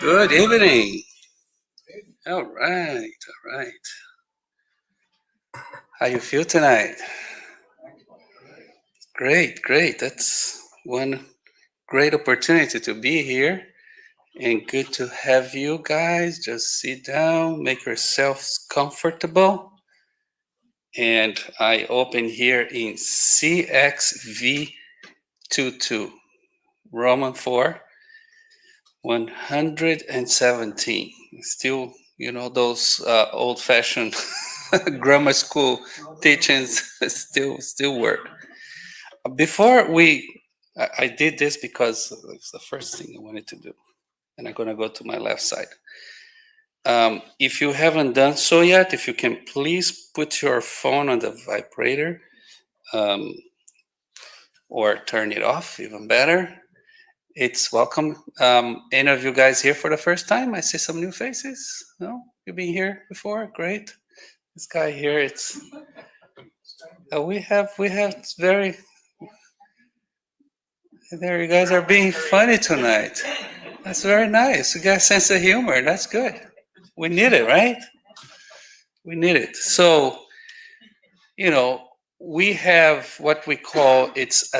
Good evening. All right, all right. How you feel tonight? Great, great. That's one great opportunity to be here, and good to have you guys. Just sit down, make yourselves comfortable, and I open here in CXV22, Roman 4, 117. Still, those old-fashioned grammar school teachings still work. Before I did this because it's the first thing I wanted to do, and I'm gonna go to my left side. If you haven't done so yet, if you can please put your phone on the vibrator, or turn it off, even better. It's welcome. Any of you guys here for the first time? I see some new faces. No, you've been here before. Great. This guy here, it's we have very. There, you guys are being funny tonight. That's very nice. You got a sense of humor. That's good. We need it, right? We need it. So, we have what we call its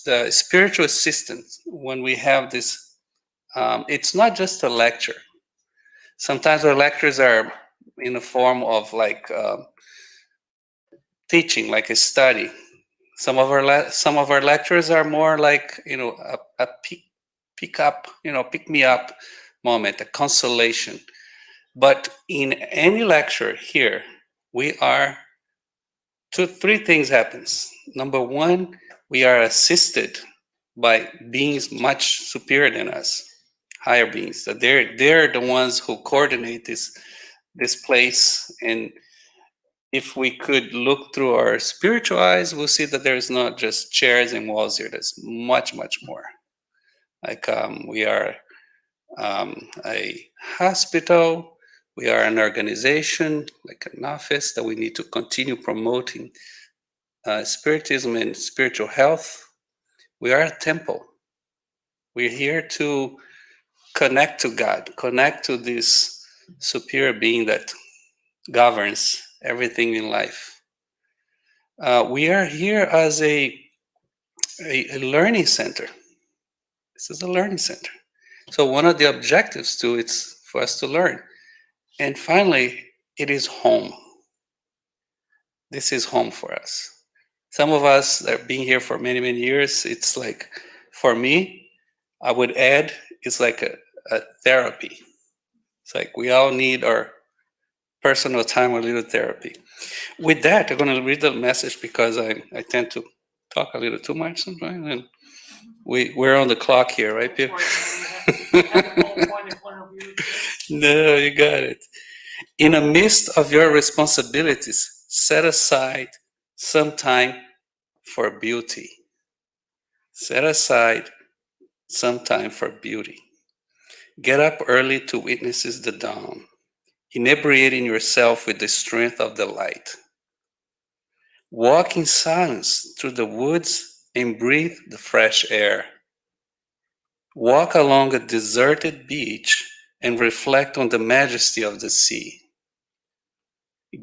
the spiritual assistant. When we have this, it's not just a lecture. Sometimes our lectures are in the form of like teaching, like a study. Some of our lectures are more like a pick me up moment, a consolation. But in any lecture here, three things happens. Number one, we are assisted by beings much superior than us, higher beings. That they're the ones who coordinate this place. And if we could look through our spiritual eyes, we'll see that there is not just chairs and walls here. There's much, much more. Like we are a hospital, we are an organization, like an office that we need to continue promoting spiritism and spiritual health. We are a temple. We're here to connect to God, connect to this superior being that governs everything in life. We are here as a learning center. This is a learning center. So one of the objectives too, it's for us to learn. And finally, it is home. This is home for us. Some of us that have been here for many, many years, it's like, for me, I would add, it's like a therapy. It's like we all need our personal time, a little therapy. With that, I'm going to read the message because I tend to talk a little too much sometimes. And we're on the clock here, right, Pip? No, you got it. In the midst of your responsibilities, set aside some time for beauty. Set aside some time for beauty. Get up early to witness the dawn, inebriating yourself with the strength of the light. Walk in silence through the woods and breathe the fresh air. Walk along a deserted beach and reflect on the majesty of the sea.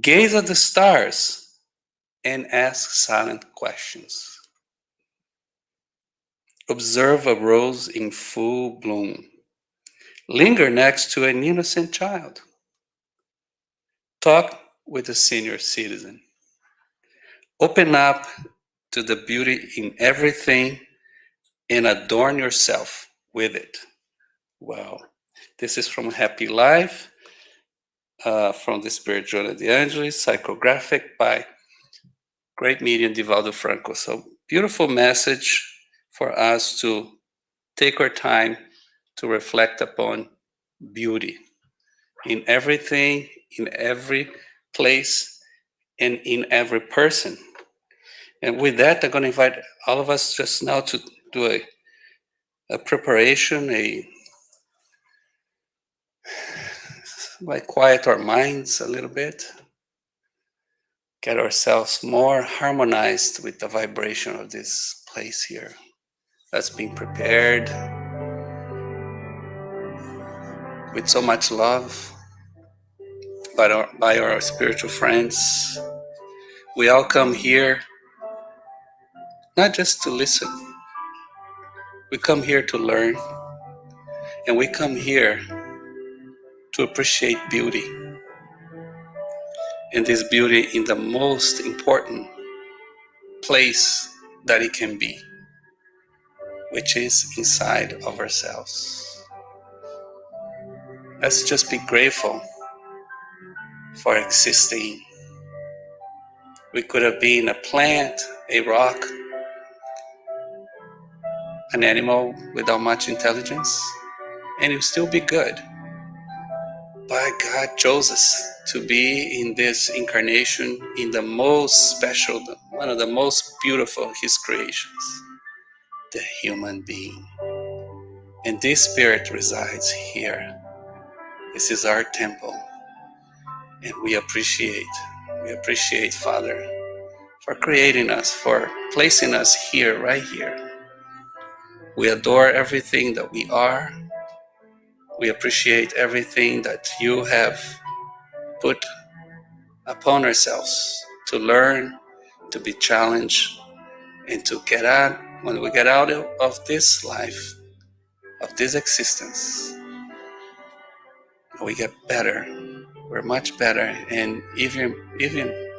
Gaze at the stars and ask silent questions. Observe a rose in full bloom. Linger next to an innocent child. Talk with a senior citizen. Open up to the beauty in everything and adorn yourself with it. Wow. This is from Happy Life, from the Spirit Journal de Angelis, psychographic by great medium Divaldo Franco. So beautiful message for us to take our time to reflect upon beauty in everything, in every place, and in every person. And with that, I'm going to invite all of us just now to do a preparation, like quiet our minds a little bit, get ourselves more harmonized with the vibration of this place here that's being prepared with so much love by our spiritual friends. We all come here not just to listen, we come here to learn, and we come here to appreciate beauty, and this beauty in the most important place that it can be, which is inside of ourselves. Let's just be grateful for existing. We could have been a plant, a rock, an animal without much intelligence, and it would still be good. But God chose us to be in this incarnation in the most special, one of the most beautiful of His creations, the human being. And this spirit resides here. This is our temple. And we appreciate Father for creating us, for placing us here, right here. We adore everything that we are. We appreciate everything that you have put upon ourselves to learn, to be challenged, and to get out. When we get out of this life, of this existence, we get better. We're much better and even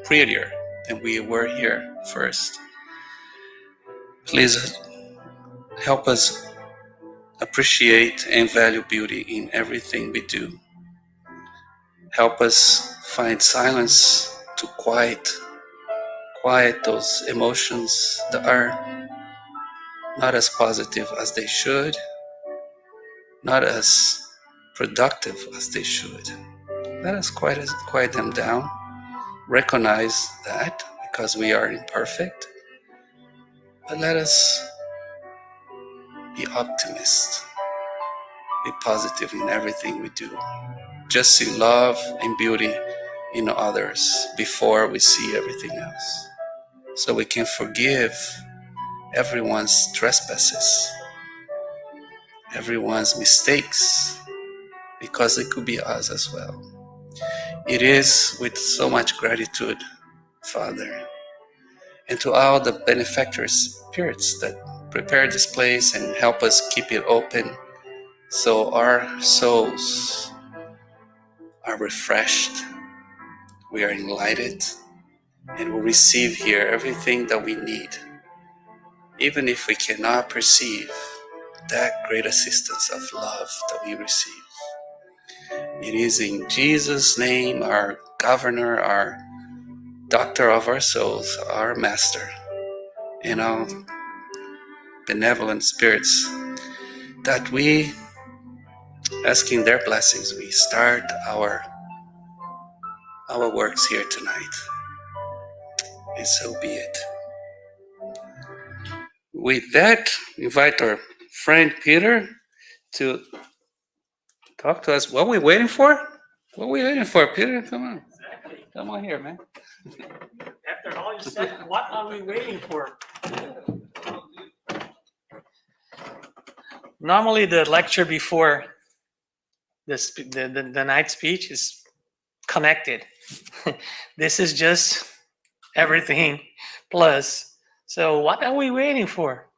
prettier than we were here first. Please help us appreciate and value beauty in everything we do. Help us find silence to quiet those emotions that are not as positive as they should, not as productive as they should. Let us quiet them down, recognize that because we are imperfect, but let us be optimists, be positive in everything we do. Just see love and beauty in others before we see everything else, so we can forgive everyone's trespasses, everyone's mistakes, because it could be us as well. It is with so much gratitude, Father, and to all the benefactor spirits that prepare this place and help us keep it open so our souls are refreshed, we are enlightened, and we receive here everything that we need, even if we cannot perceive that great assistance of love that we receive. It is in Jesus' name, our governor, our doctor of our souls, our master, and our benevolent spirits, that we, asking their blessings, we start our works here tonight. And so be it. With that, invite our friend Peter to talk to us. What are we waiting for? What are we waiting for, Peter? Come on. Exactly. Come on here, man. After all you said, what are we waiting for? Normally, the lecture before the night speech is connected. This is just everything plus. So, what are we waiting for?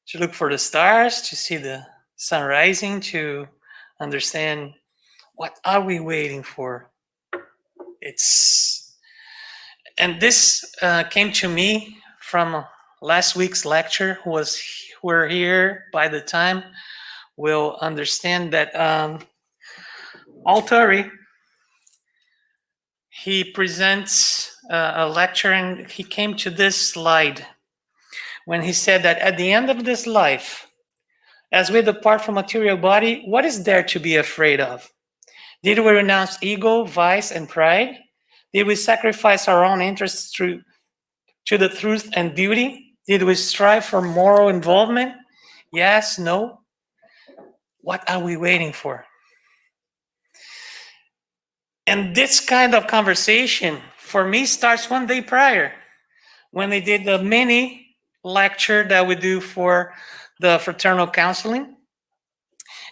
To look for the stars, to see the sun rising, to understand what are we waiting for? And this came to me from last week's lecture. Who were here by the time will understand that Altari, he presents a lecture, and he came to this slide when he said that at the end of this life, as we depart from material body, what is there to be afraid of? Did we renounce ego, vice, and pride? Did we sacrifice our own interests to the truth and beauty? Did we strive for moral involvement? Yes, no? What are we waiting for? And this kind of conversation, for me, starts one day prior, when they did the mini lecture that we do for the fraternal counseling.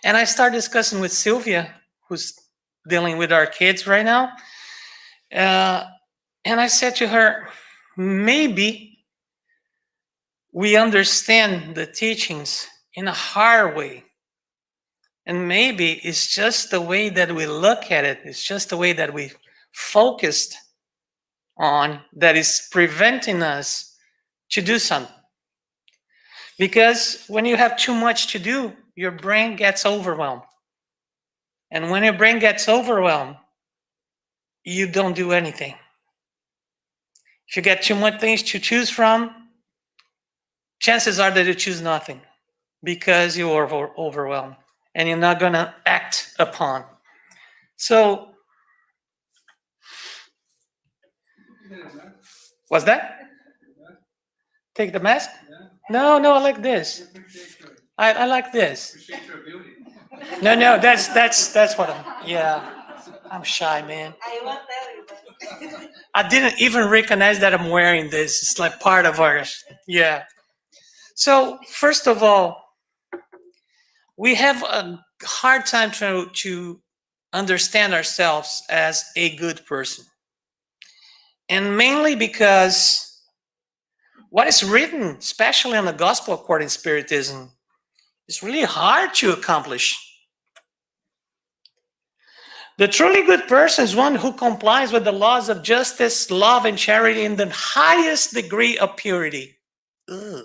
And I started discussing with Sylvia, who's dealing with our kids right now. And I said to her, maybe we understand the teachings in a hard way. And maybe it's just the way that we look at it. It's just the way that we focused on that is preventing us to do something. Because when you have too much to do, your brain gets overwhelmed. And when your brain gets overwhelmed, you don't do anything. If you get too much things to choose from, chances are that you choose nothing because you are overwhelmed and you're not going to act upon. So, what's that? Take the mask? No, I like this. I like this. No, that's what I'm shy, man. I didn't even recognize that I'm wearing this. It's like part of ours. Yeah. So, first of all, we have a hard time to understand ourselves as a good person. And mainly because what is written, especially on the Gospel according to Spiritism, is really hard to accomplish. The truly good person is one who complies with the laws of justice, love, and charity in the highest degree of purity. Ugh.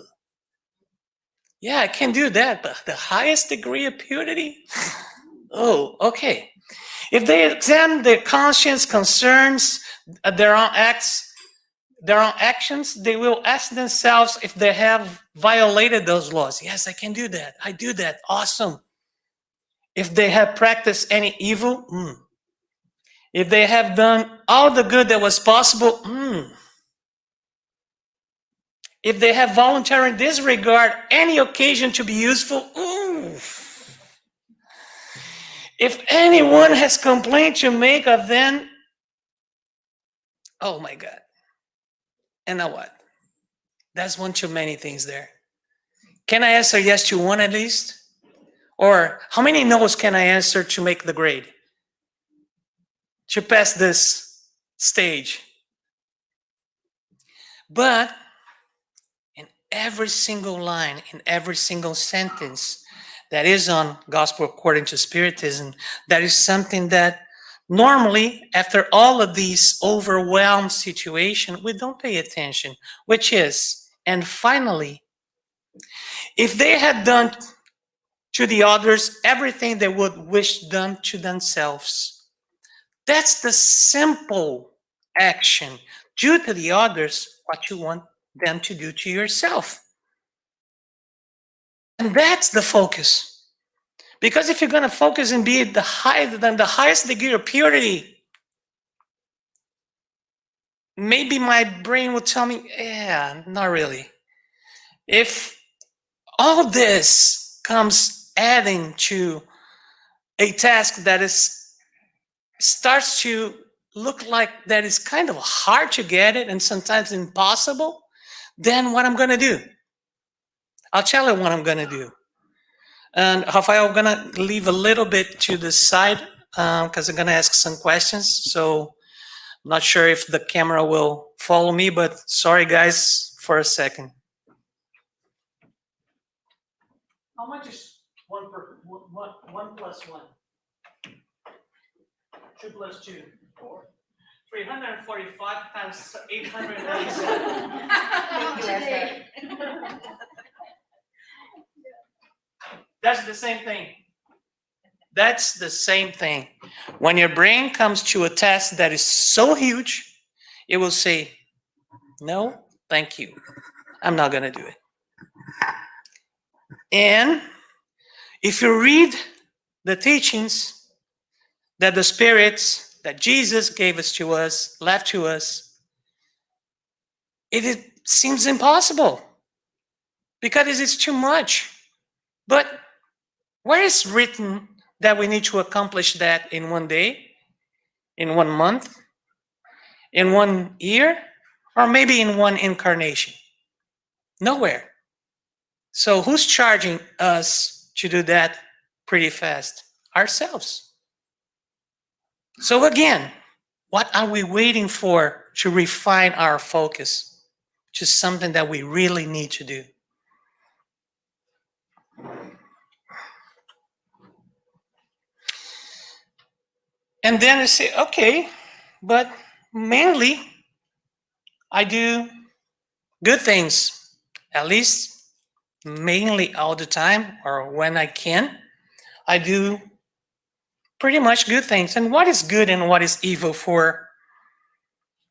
Yeah, I can do that, but the highest degree of purity? Oh, okay. If they examine their conscience, concerns, their own actions, they will ask themselves if they have violated those laws. Yes, I can do that. I do that. Awesome. If they have practiced any evil, if they have done all the good that was possible, if they have voluntarily disregard any occasion to be useful, if anyone has complaint to make of them, oh my God. And now what? That's one too many things there. Can I answer yes to one at least? Or how many no's can I answer to make the grade? To pass this stage? But in every single line, in every single sentence that is on Gospel according to Spiritism, that is something that Normally, after all of these overwhelmed situations, we don't pay attention, which is, and finally, if they had done to the others everything they would wish done to themselves, that's the simple action. Do to the others what you want them to do to yourself. And that's the focus. Because if you're going to focus and be the highest degree of purity, maybe my brain will tell me, yeah, not really. If all this comes adding to a task that starts to look like that is kind of hard to get it and sometimes impossible, then what I'm going to do? I'll tell you what I'm going to do. And Rafael, I'm going to leave a little bit to the side because I'm going to ask some questions. So I'm not sure if the camera will follow me, but sorry, guys, for a second. How much is 1 plus 1? 2 plus 2? 4. 345 times 897. That's the same thing. That's the same thing. When your brain comes to a task that is so huge, it will say, no, thank you. I'm not going to do it. And if you read the teachings that the spirits that Jesus gave us to us, left to us, it seems impossible because it is too much. But where is written that we need to accomplish that in 1 day, in 1 month, in 1 year, or maybe in 1 incarnation? Nowhere. So who's charging us to do that pretty fast? Ourselves. So again, what are we waiting for to refine our focus to something that we really need to do? And then I say, okay, but mainly I do good things, at least mainly all the time or when I can. I do pretty much good things. And what is good and what is evil for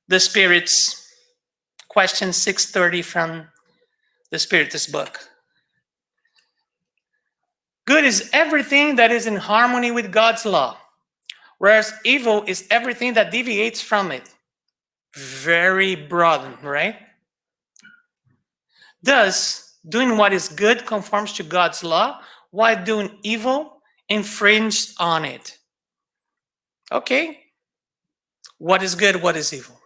the Spirit's question 630 from the Spiritist book? Good is everything that is in harmony with God's law, whereas evil is everything that deviates from it. Very broad, right? Thus, doing what is good conforms to God's law, while doing evil infringes on it. Okay, what is good, what is evil?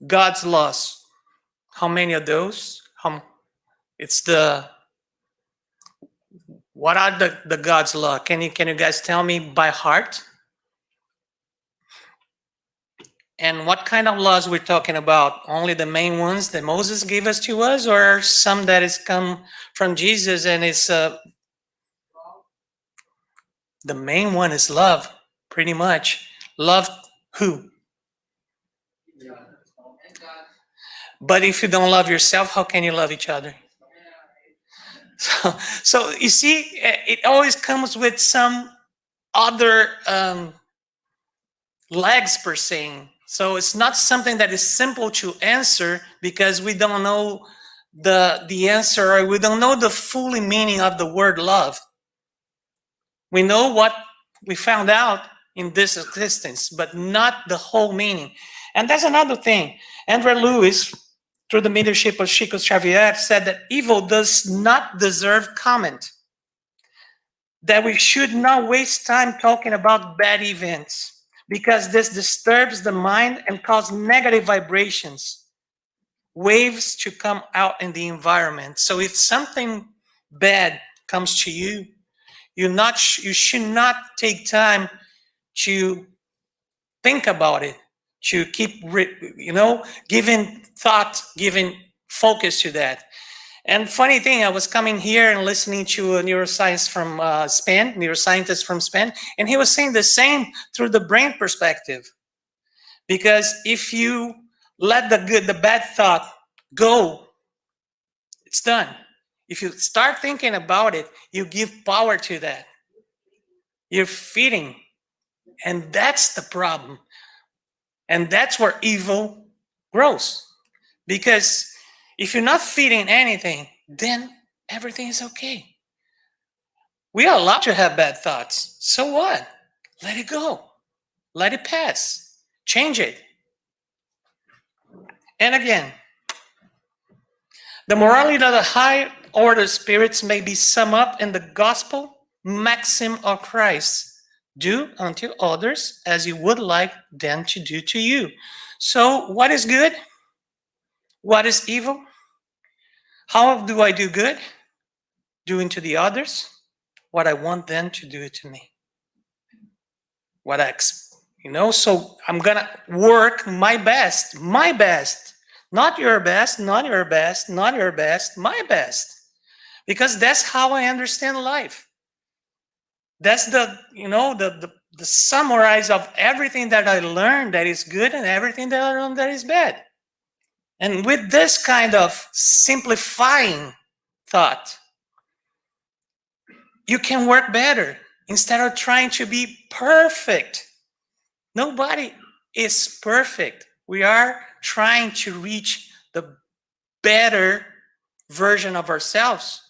God's laws, how many of those? What are the God's law? Can you guys tell me by heart? And what kind of laws we're talking about? Only the main ones that Moses gave us to us, or some that has come from Jesus and is the main one is love, pretty much. Love who? But if you don't love yourself, how can you love each other? So you see, it always comes with some other legs per se. So it's not something that is simple to answer because we don't know the answer, or we don't know the full meaning of the word love. We know what we found out in this existence, but not the whole meaning. And that's another thing. André Lewis, through the leadership of Chico Xavier, said that evil does not deserve comment, that we should not waste time talking about bad events, because this disturbs the mind and causes negative vibrations, waves to come out in the environment. So if something bad comes to you, you should not take time to think about it, to keep, giving thought, giving focus to that. And funny thing, I was coming here and listening to a neuroscientist from Spain, and he was saying the same through the brain perspective. Because if you let the bad thought go, it's done. If you start thinking about it, you give power to that. You're feeding. And that's the problem. And that's where evil grows. Because if you're not feeding anything, then everything is okay. We are allowed to have bad thoughts. So what? Let it go. Let it pass. Change it. And again, the morality of the high order spirits may be summed up in the gospel maxim of Christ. Do unto others as you would like them to do to you. So what is good? What is evil? How do I do good? Doing to the others what I want them to do to me. So I'm gonna work my best, not your best, not your best, not your best, my best. Because that's how I understand life. That's the summarize of everything that I learned that is good and everything that I learned that is bad. And with this kind of simplifying thought, you can work better instead of trying to be perfect. Nobody is perfect. We are trying to reach the better version of ourselves,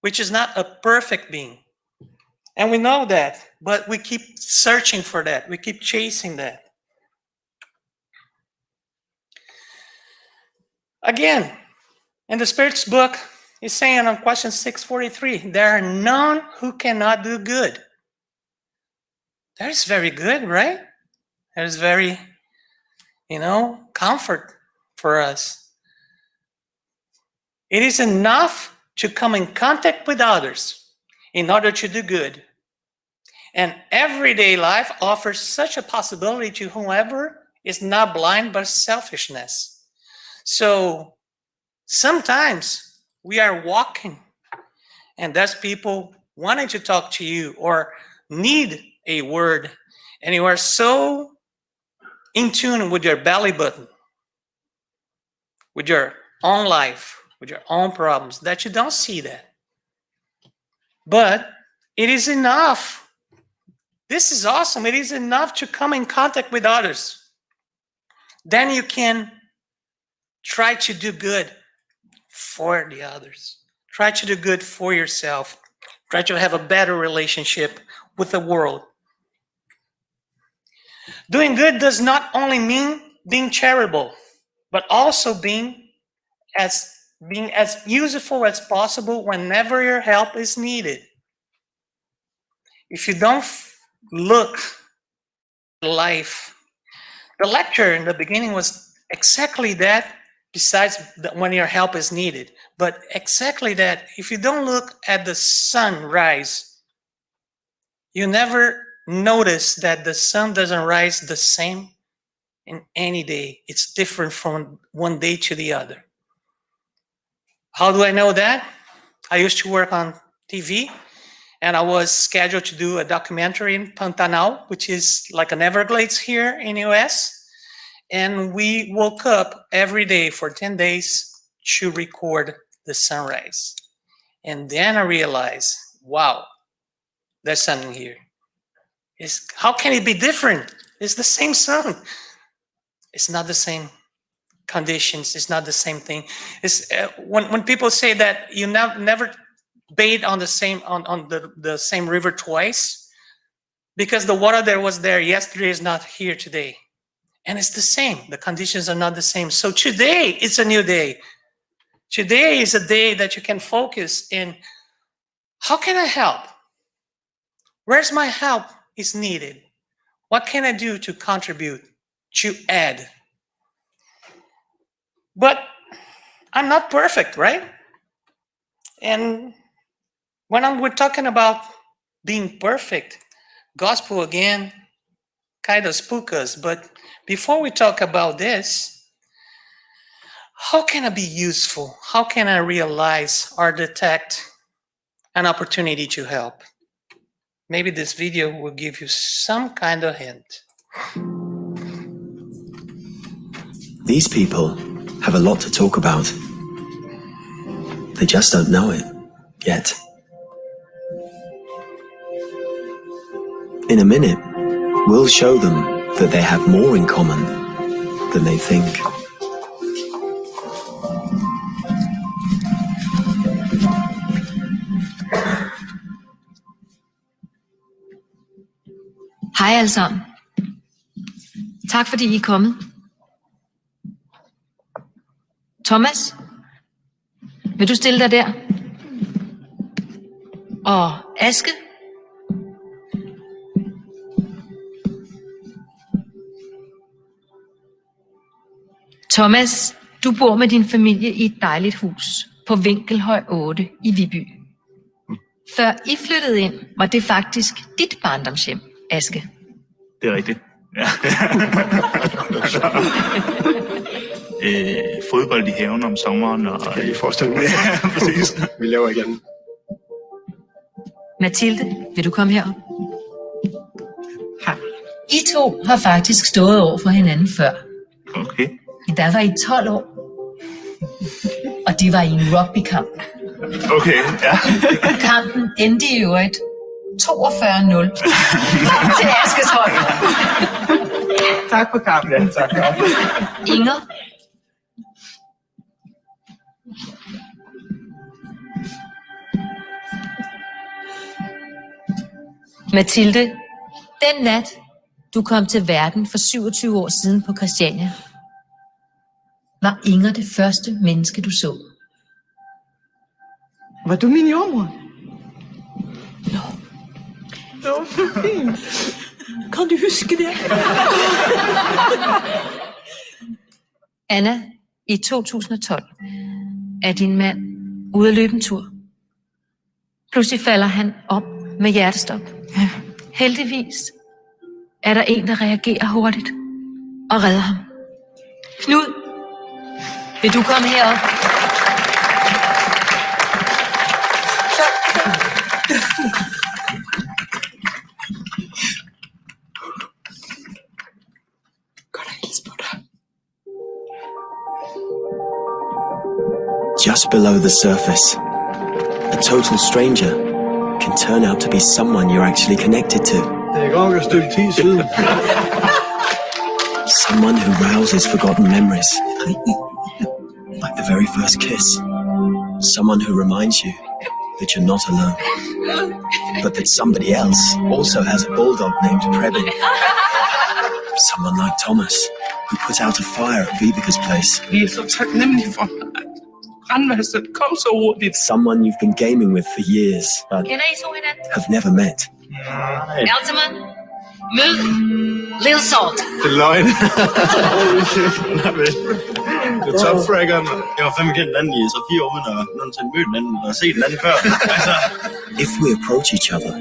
which is not a perfect being. And we know that, but we keep searching for that. We keep chasing that. Again, in the Spirit's book, he's saying on question 643, there are none who cannot do good. That is very good, right? That is very, comfort for us. It is enough to come in contact with others in order to do good. And everyday life offers such a possibility to whoever is not blind by selfishness. So sometimes we are walking and there's people wanting to talk to you or need a word, and you are so in tune with your belly button, with your own life, with your own problems, that you don't see that. But it is enough. This is awesome. It is enough to come in contact with others. Then you can try to do good for the others. Try to do good for yourself. Try to have a better relationship with the world. Doing good does not only mean being charitable, but also being as useful as possible whenever your help is needed. If you don't look at life, the lecture in the beginning was exactly that, besides when your help is needed. But exactly that, if you don't look at the sun rise, you never notice that the sun doesn't rise the same in any day. It's different from one day to the other. How do I know that? I used to work on TV, and I was scheduled to do a documentary in Pantanal, which is like an Everglades here in the US. And we woke up every day for 10 days to record the sunrise. And then I realized, wow, there's something here. How can it be different? It's the same sun. It's not the same conditions. It's not the same thing. It's when people say that you never bathe on the same river twice, because the water that was there yesterday is not here today. And it's the same. The conditions are not the same. So today, it's a new day. Today is a day that you can focus in, how can I help? Where's my help is needed? What can I do to contribute, to add? But I'm not perfect, right? And when we're talking about being perfect, gospel again kind of spook us. But before we talk about this, how can I be useful? How can I realize or detect an opportunity to help? Maybe this video will give you some kind of hint. These people have a lot to talk about. They just don't know it yet. In a minute, we'll show them that they have more in common than they think. Hej alle sammen. Tak fordi I er kommet. Thomas, vil du stille dig der? Og Aske? Thomas, du bor med din familie i et dejligt hus på Vinkelhøj 8 i Viby. Før I flyttede ind, var det faktisk dit barndomshjem, Aske. Det er rigtigt. Ja. Fodbold i haven om sommeren. Og kan I forestille mig? Ja, præcis. Vi laver igen. Mathilde, vil du komme herop? I to har faktisk stået over for hinanden før. Okay. Men der var I 12 år. Og det var i en rugbykamp. Okay, ja. Kampen endte i øvrigt 42-0 til Askes hold. Tak for kampen. Ja, tak. Inger? Mathilde, den nat, du kom til verden for 27 år siden på Christiania, var Inger det første menneske, du så. Var du min jordmor? Nå, fint. Kan du huske det? Anna, i 2012 er din mand ude at løbe en tur. Pludselig falder han om med hjertestop. Ja. Heldigvis er der en, der reagerer hurtigt og redder ham. Knud, vil du komme herop? Just below the surface, a total stranger can turn out to be someone you're actually connected to. Det er godt et stykke tid siden. Someone who rouses forgotten memories. Like the very first kiss. Someone who reminds you that you're not alone. But that somebody else also has a bulldog named Prebin. Someone like Thomas, who put out a fire at Vibeka's place. Vi er så taknemmelige for, at brandvæsenet kom så hurtigt. Someone you've been gaming with for years, but Kender I to hinanden? have never met. Altaman, mød Lil Salt. Det er løgn. Holy shit. Det er topfraggeren. Jeg var fandme kendt den anden i så 4 år, men jeg nogensinde mødt den anden og set den anden før. Altså. If we approach each other,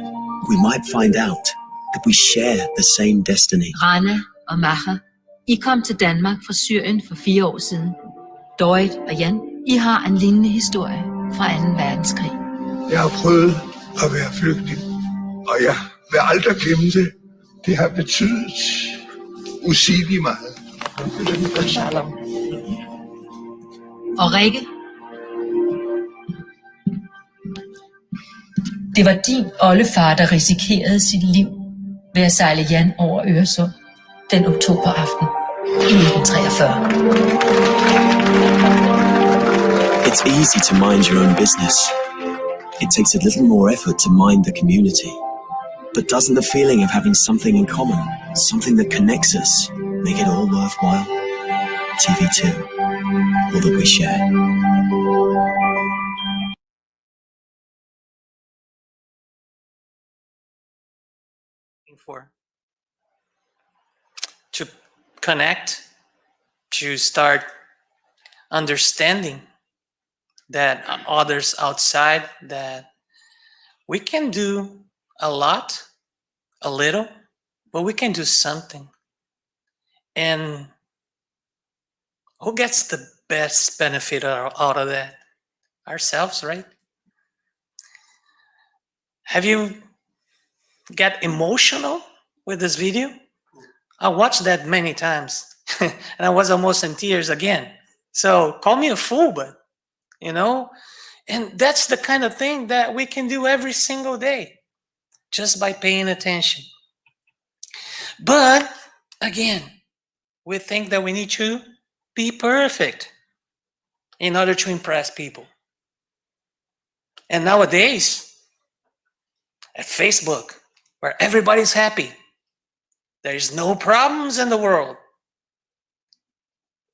we might find out that we share the same destiny. Rana og Macha, I kom til Danmark fra Syrien for 4 år siden. Dorit og Jan, I har en lignende historie fra 2. verdenskrig. Jeg har prøvet at være flygtning, og jeg vil aldrig glemme det. Det har betydet usigeligt meget. Og Rikke, det var din oldefar, der risikerede sit liv ved at sejle Jan over Øresund den oktoberaften i 1943. It's easy to mind your own business. It takes a little more effort to mind the community. But doesn't the feeling of having something in common, something that connects us, make it all worthwhile? TV2, all that we share. For to connect, to start understanding that others outside, that we can do a lot, a little, but we can do something. And who gets the best benefit out of that? Ourselves, right? Have you get emotional with this video? I watched that many times and I was almost in tears again. So call me a fool, but and that's the kind of thing that we can do every single day just by paying attention. But again, we think that we need to be perfect in order to impress people. And nowadays, at Facebook, where everybody's happy, there's no problems in the world,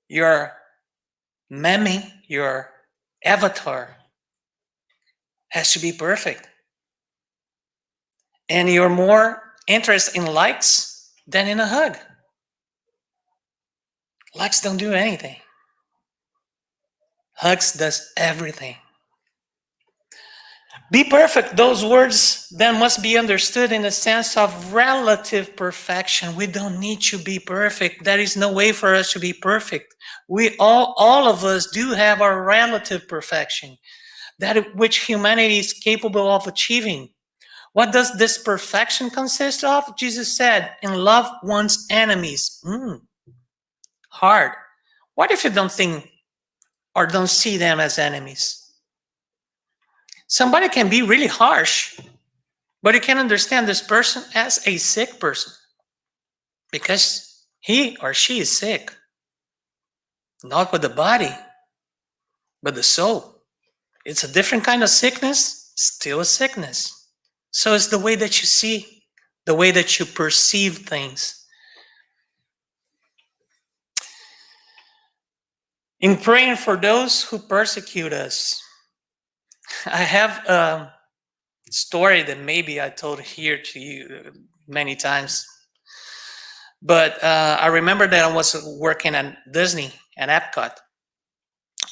your meme, your avatar has to be perfect. And you're more interested in likes than in a hug. Likes don't do anything. Hugs does everything. Be perfect, those words then must be understood in the sense of relative perfection. We don't need to be perfect. There is no way for us to be perfect. We all of us do have our relative perfection, that which humanity is capable of achieving. What does this perfection consist of? Jesus said, in love one's enemies. Hard. What if you don't think or don't see them as enemies? Somebody can be really harsh, but you can understand this person as a sick person because he or she is sick. Not with the body, but the soul. It's a different kind of sickness, still a sickness. So it's the way that you see, the way that you perceive things. In praying for those who persecute us, I have a story that maybe I told here to you many times. But I remember that I was working at Disney and Epcot.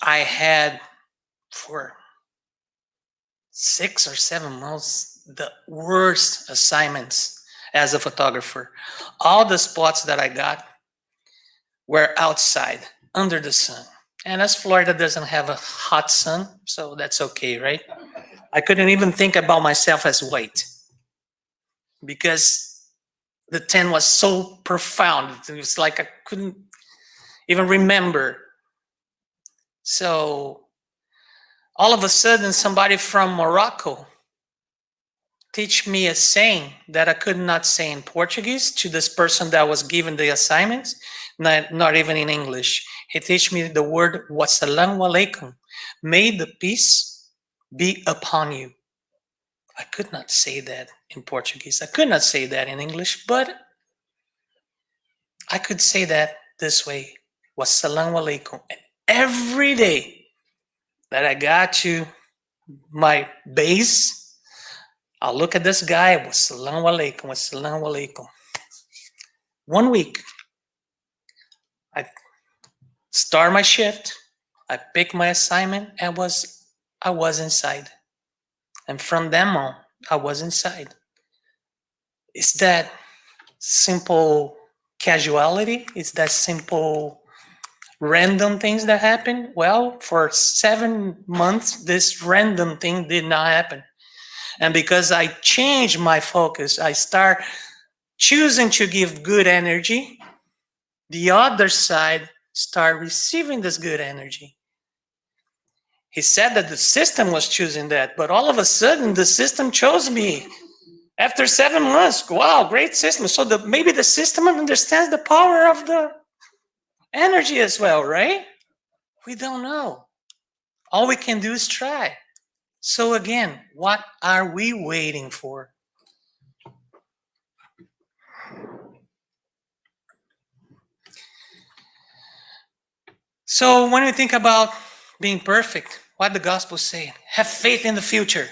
I had, for 6 or 7 months, the worst assignments as a photographer. All the spots that I got were outside, under the sun. And as Florida doesn't have a hot sun, so that's okay, right? I couldn't even think about myself as white because the tan was so profound. It was like I couldn't even remember. So all of a sudden, somebody from Morocco teach me a saying that I could not say in Portuguese to this person that was given the assignments, not even in English. He teach me the word wassalamu alaikum. May the peace be upon you. I could not say that in Portuguese. I could not say that in English, but I could say that this way. Wassalamu alaikum. And every day that I got to my base, I'll look at this guy, wassalamu alaikum, wassalamu alaikum. 1 week, I start my shift, I pick my assignment, and I was inside. And from then on, I was inside. Is that simple casuality? Is that simple random things that happen? Well, for 7 months, this random thing did not happen. And because I changed my focus, I start choosing to give good energy, the other side start receiving this good energy. He said that the system was choosing that, but all of a sudden the system chose me. After 7 months, wow, great system. So maybe the system understands the power of the energy as well, right? We don't know. All we can do is try. So again, what are we waiting for? So when we think about being perfect, what the gospel say? Have faith in the future.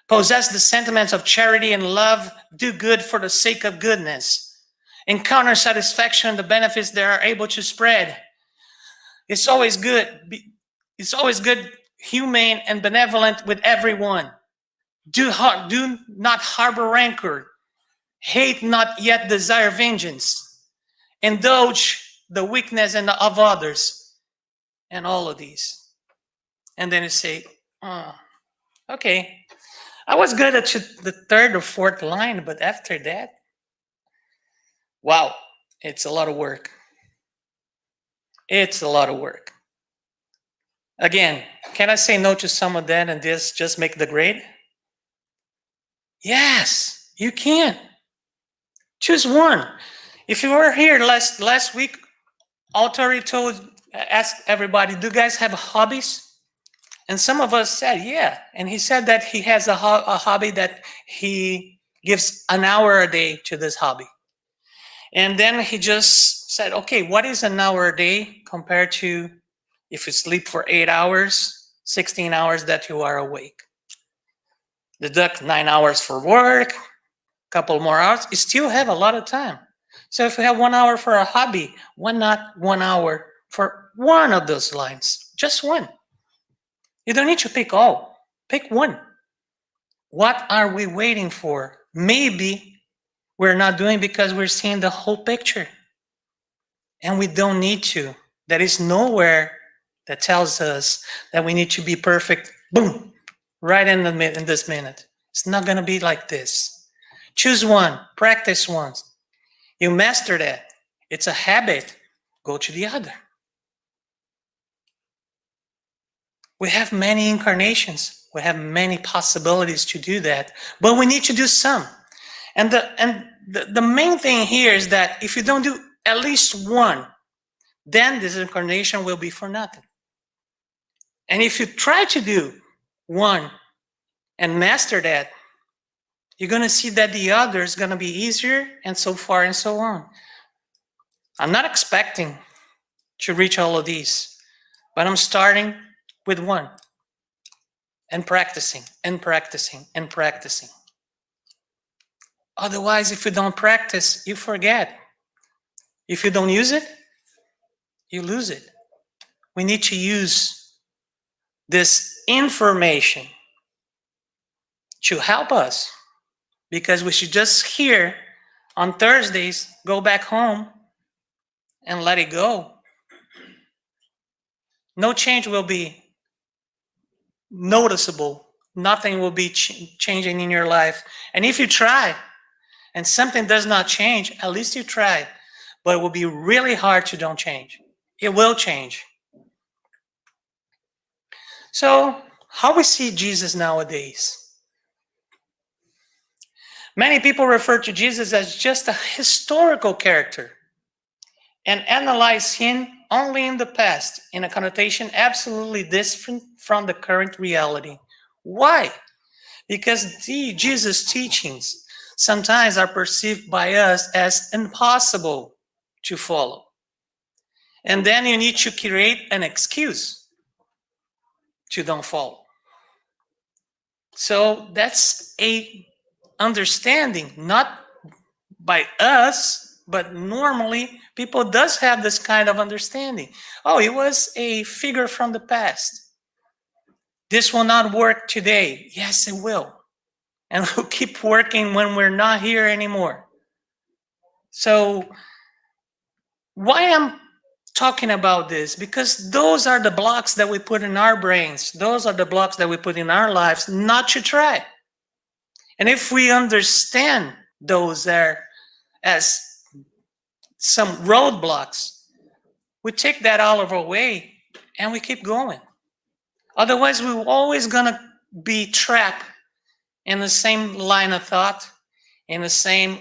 Possess the sentiments of charity and love. Do good for the sake of goodness. Encounter satisfaction and the benefits they are able to spread. It's always good. It's always good, humane, and benevolent with everyone. Do not harbor rancor. Hate not, yet desire vengeance. Indulge the weakness of others. and all of these. And then you say, oh, okay, I was good at the third or fourth line, but after that, wow, it's a lot of work. It's a lot of work. Again, can I say no to some of that and this just make the grade? Yes, you can. Choose one. If you were here last week, Altori asked everybody, do you guys have hobbies? And some of us said, yeah. And he said that he has a hobby that he gives an hour a day to this hobby. And then he just said, okay, what is an hour a day compared to if you sleep for 8 hours, 16 hours that you are awake? Deduct 9 hours for work, couple more hours, you still have a lot of time. So if you have 1 hour for a hobby, why not 1 hour for one of those lines? Just one. You don't need to pick all. Pick one. What are we waiting for? Maybe we're not doing because we're seeing the whole picture. And we don't need to. There is nowhere that tells us that we need to be perfect. Boom. Right in this minute. It's not going to be like this. Choose one. Practice once. You master that. It's a habit. Go to the other. We have many incarnations. We have many possibilities to do that. But we need to do some. And the main thing here is that if you don't do at least one, then this incarnation will be for nothing. And if you try to do one and master that, you're going to see that the other is going to be easier and so far and so on. I'm not expecting to reach all of these, but I'm starting with one and practicing and practicing and practicing. Otherwise, if you don't practice, you forget. If you don't use it, you lose it. We need to use this information to help us, because we should just here on Thursdays, go back home and let it go. No change will be noticeable. Nothing will be changing in your life. And if you try and something does not change, at least you tried. But it will be really hard to don't change. It will change. So, how we see Jesus nowadays? Many people refer to Jesus as just a historical character and analyze him only in the past in a connotation absolutely different from the current reality. Why? Because Jesus' teachings sometimes are perceived by us as impossible to follow. And then you need to create an excuse to don't follow. So that's a understanding, not by us, but normally people does have this kind of understanding. Oh, it was a figure from the past. This will not work today. Yes, it will. And we'll keep working when we're not here anymore. So why I'm talking about this? Because those are the blocks that we put in our brains. Those are the blocks that we put in our lives not to try. And if we understand those there as some roadblocks, we take that all of our way and we keep going. Otherwise, we're always going to be trapped in the same line of thought, in the same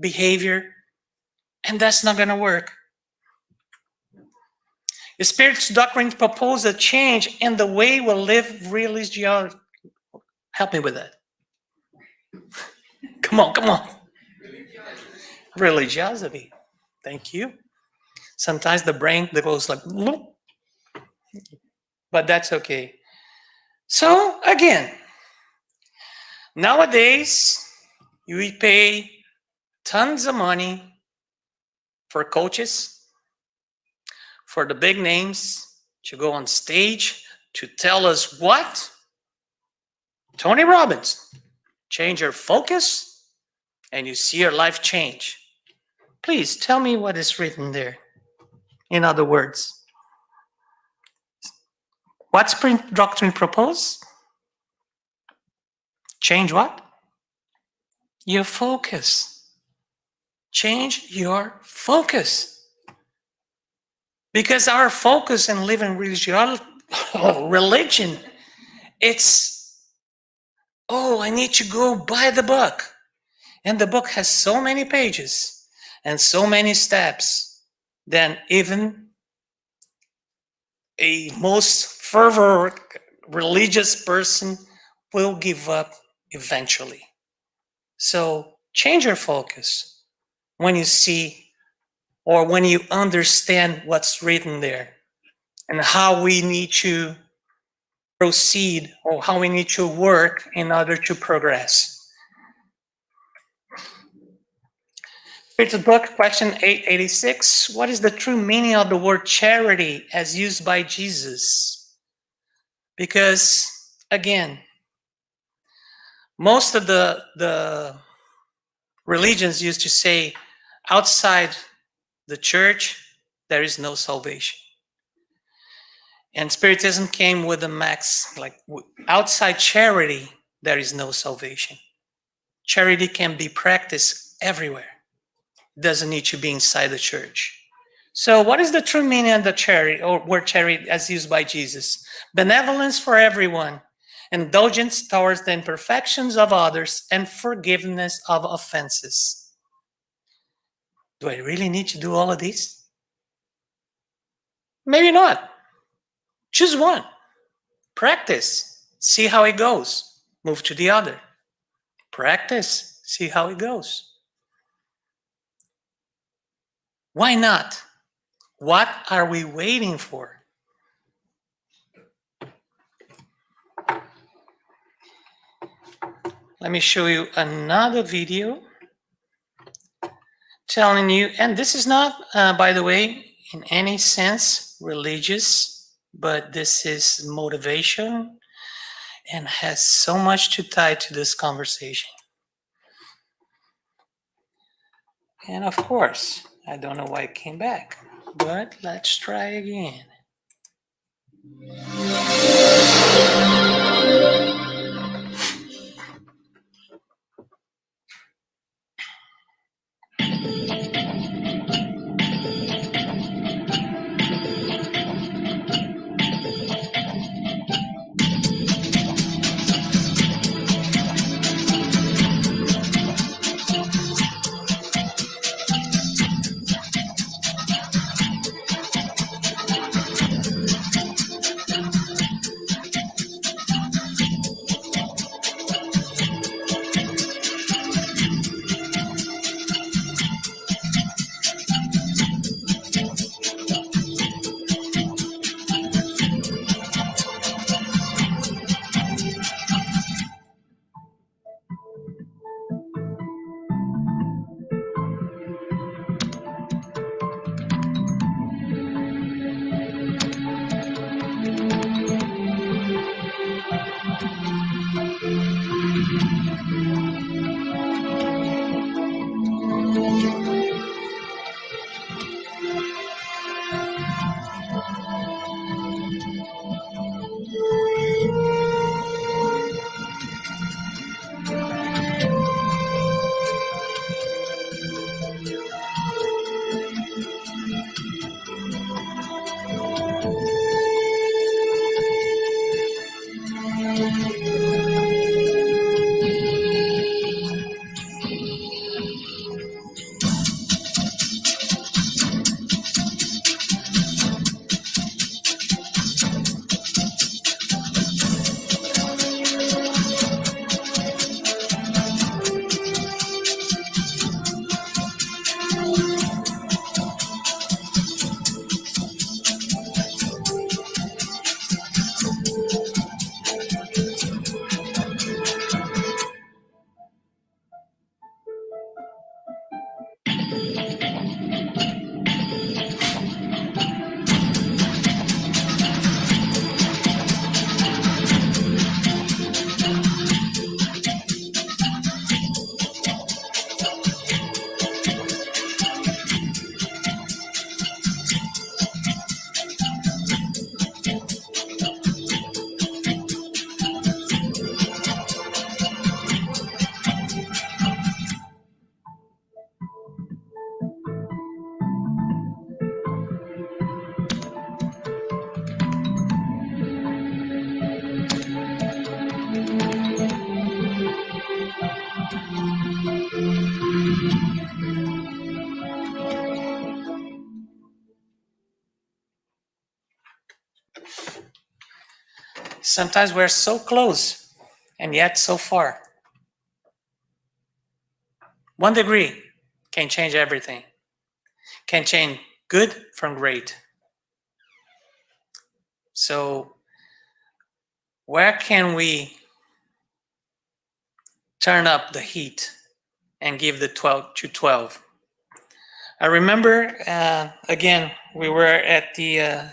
behavior, and that's not going to work. The Spirit's doctrine proposes a change in the way we live religiosity. Help me with that. Come on. Religiosity. Thank you. Sometimes the brain goes like, but that's okay. So again, nowadays we pay tons of money for coaches, for the big names to go on stage to tell us what? Tony Robbins, change your focus and you see your life change. Please tell me what is written there. In other words, What's doctrine propose? Change what? Your focus. Change your focus. Because our focus in living religion, it's, oh, I need to go buy the book. And the book has so many pages and so many steps that even a most fervent religious person will give up eventually. So change your focus when you see or when you understand what's written there and how we need to proceed or how we need to work in order to progress. Here's a book, question 886. What is the true meaning of the word charity as used by Jesus? Because, again, most of the religions used to say, outside the church, there is no salvation. And Spiritism came with a max, like outside charity, there is no salvation. Charity can be practiced everywhere. It doesn't need to be inside the church. So what is the true meaning of the charity, or word charity as used by Jesus? Benevolence for everyone, indulgence towards the imperfections of others, and forgiveness of offenses. Do I really need to do all of these? Maybe not. Choose one. Practice. See how it goes. Move to the other. Practice. See how it goes. Why not? What are we waiting for? Let me show you another video telling you, and this is not, by the way, in any sense religious, but this is motivation and has so much to tie to this conversation. And of course, I don't know why it came back, but let's try again. Sometimes we're so close and yet so far. 1 degree can change everything. Can change good from great. So where can we turn up the heat and give the 12 to 12? I remember, again, we were at the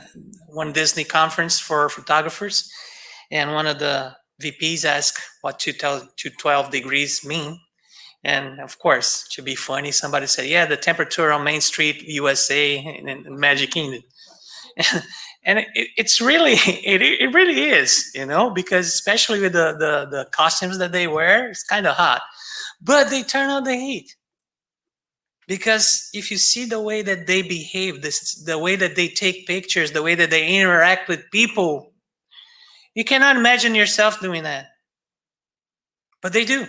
one Disney conference for photographers, and one of the VPs asked what 12 degrees mean. And of course, to be funny, somebody said, yeah, the temperature on Main Street, USA, in Magic Kingdom. And it's really, it really is, you know, because especially with the costumes that they wear, it's kind of hot. But they turn on the heat. Because if you see the way that they behave, the way that they take pictures, the way that they interact with people, you cannot imagine yourself doing that. But they do.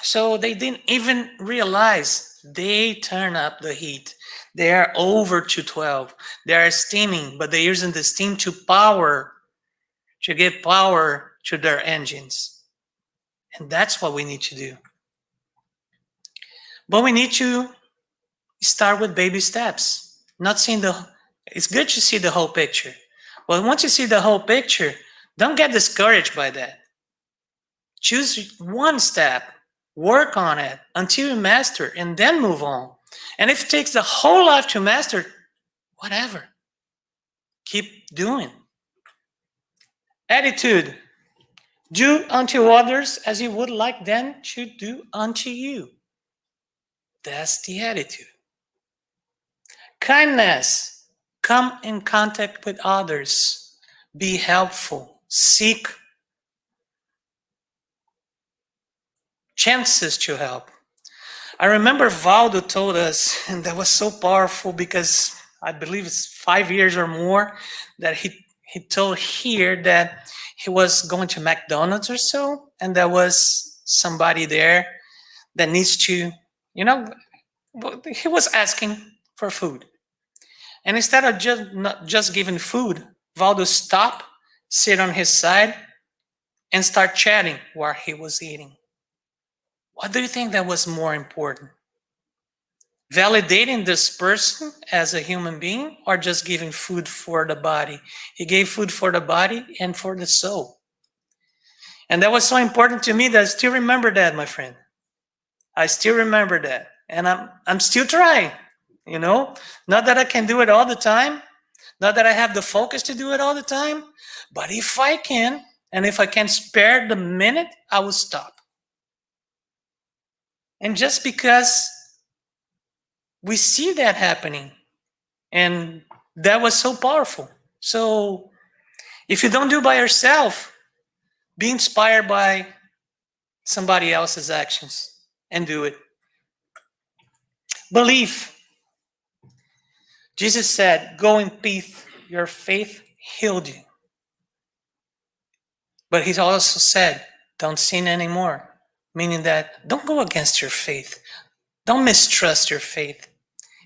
So they didn't even realize they turn up the heat. They are over to 12. They are steaming, but they're using the steam to give power to their engines. And that's what we need to do. But we need to start with baby steps. Not seeing it's good to see the whole picture. But once you see the whole picture, don't get discouraged by that. Choose one step, work on it until you master, and then move on. And if it takes the whole life to master, whatever. Keep doing. Attitude. Do unto others as you would like them to do unto you. That's the attitude. Kindness. Come in contact with others. Be helpful. Seek chances to help. I remember Valdo told us, and that was so powerful because I believe it's 5 years or more, that he told here that he was going to McDonald's or so, and there was somebody there that needs to, you know, he was asking for food. And instead of just giving food, Valdo stopped, sit on his side, and start chatting while he was eating. What do you think that was more important? Validating this person as a human being, or just giving food for the body? He gave food for the body and for the soul. And that was so important to me that I still remember that, my friend. I still remember that. And I'm still trying, you know? Not that I can do it all the time. Not that I have the focus to do it all the time. But if I can, and if I can spare the minute, I will stop. And just because we see that happening, and that was so powerful. So if you don't do it by yourself, be inspired by somebody else's actions and do it. Belief. Jesus said, go in peace, your faith healed you. But he also said, don't sin anymore. Meaning that don't go against your faith. Don't mistrust your faith.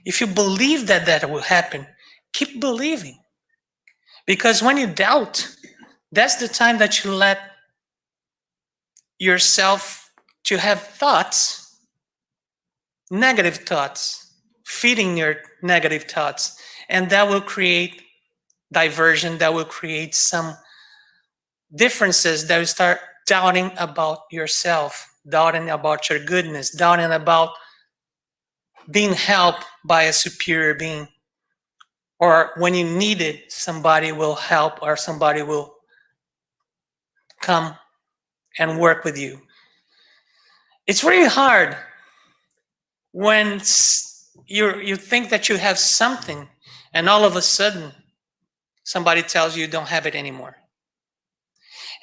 If you believe that that will happen, keep believing. Because when you doubt, that's the time that you let yourself to have thoughts, negative thoughts, feeding your negative thoughts. And that will create diversion, that will create some differences that will start doubting about yourself, doubting about your goodness, doubting about being helped by a superior being. Or when you need it, somebody will help or somebody will come and work with you. It's really hard when you think that you have something and all of a sudden somebody tells you don't have it anymore.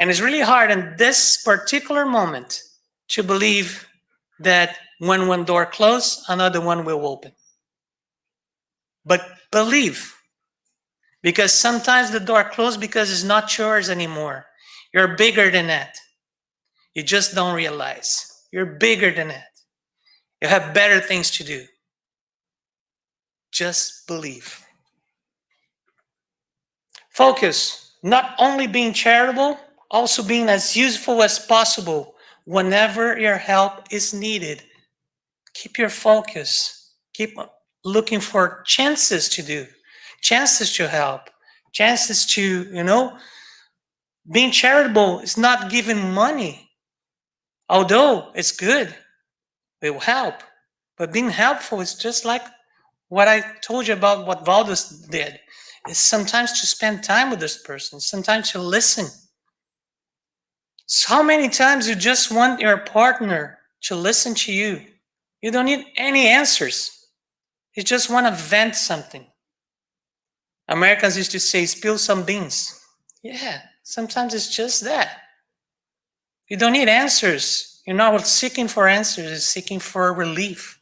And it's really hard in this particular moment to believe that when one door closes, another one will open. But believe, because sometimes the door closes because it's not yours anymore. You're bigger than that. You just don't realize. You're bigger than that. You have better things to do. Just believe. Focus. Not only being charitable, also being as useful as possible whenever your help is needed. Keep your focus. Keep looking for chances to do, chances to help, chances to, being charitable is not giving money. Although it's good, it will help. But being helpful is just like what I told you about what Valdez did. Is sometimes to spend time with this person, sometimes to listen. So many times you just want your partner to listen to you. You don't need any answers. You just want to vent something. Americans used to say, spill some beans. Yeah, sometimes it's just that. You don't need answers. You're not seeking for answers, you're seeking for relief.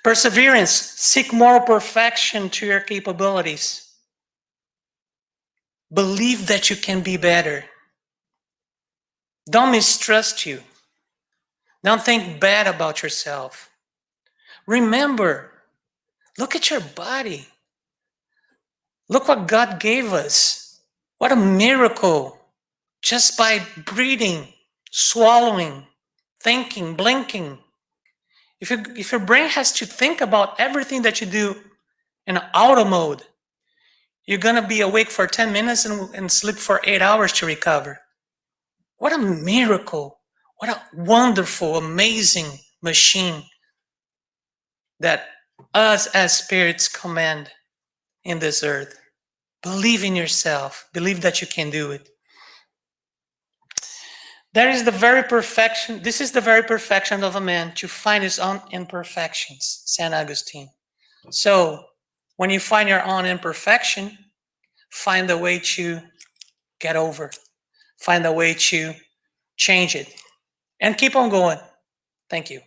Perseverance, seek moral perfection to your capabilities. Believe that you can be better. Don't mistrust you. Don't think bad about yourself. Remember, look at your body. Look what God gave us. What a miracle. Just by breathing, swallowing, thinking, blinking. If your brain has to think about everything that you do in auto mode, you're going to be awake for 10 minutes and sleep for 8 hours to recover. What a miracle. What a wonderful, amazing machine that us as spirits command in this earth. Believe in yourself. Believe that you can do it. This is the very perfection of a man, to find his own imperfections, St. Augustine. So, when you find your own imperfection, find a way to get over. Find a way to change it. And keep on going. Thank you.